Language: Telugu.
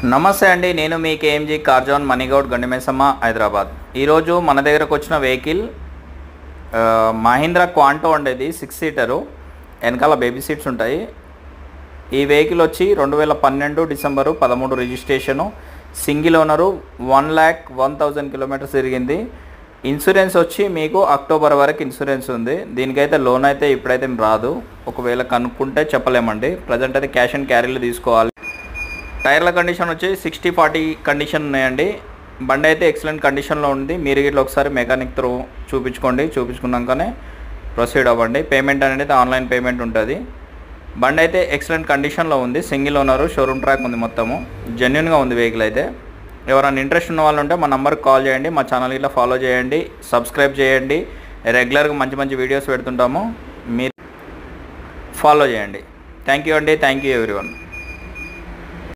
నమస్తే అండి, నేను మీ కేఎంజీ కార్ జోన్ మణిగౌడ్ గండిమేసమ్మ హైదరాబాద్. ఈరోజు మన దగ్గరకు వచ్చిన వెహికల్ మహీంద్రా క్వాంటో ఉండేది 6 సీటరు, వెనకాల బేబీ సీట్స్ ఉంటాయి. ఈ వెహికల్ వచ్చి 2012 December 13 registration, single owner, 1,01,000 kilometres తిరిగింది. ఇన్సూరెన్స్ వచ్చి మీకు అక్టోబర్ వరకు ఇన్సూరెన్స్ ఉంది. దీనికైతే లోన్ అయితే ఇప్పుడైతే రాదు, ఒకవేళ కనుక్కుంటే చెప్పలేమండి. ప్రజెంట్ అయితే క్యాష్ అండ్ క్యారీలు తీసుకోవాలి. టైర్ల కండిషన్ వచ్చి 60-40 కండిషన్ ఉన్నాయండి. బండి అయితే ఎక్సలెంట్ కండిషన్లో ఉంది. మీరు ఇట్లా ఒకసారి మెకానిక్ త్రూ చూపించుకున్నాకనే ప్రొసీడ్ అవ్వండి. పేమెంట్ అనేది ఆన్లైన్ పేమెంట్ ఉంటుంది. బండి అయితే ఎక్సలెంట్ కండిషన్లో ఉంది. సింగిల్ ఓనరు, షోరూమ్ ట్రాక్ ఉంది, మొత్తము జెన్యున్గా ఉంది వెహికల్ అయితే. ఎవరైనా ఇంట్రెస్ట్ ఉన్న వాళ్ళు ఉంటే మా నెంబర్కి కాల్ చేయండి, మా ఛానల్ ఇట్లా ఫాలో చేయండి, సబ్స్క్రైబ్ చేయండి. రెగ్యులర్గా మంచి వీడియోస్ పెడుతుంటాము, మీరు ఫాలో చేయండి. థ్యాంక్ యూ అండి, థ్యాంక్ యూ ఎవ్రీవన్.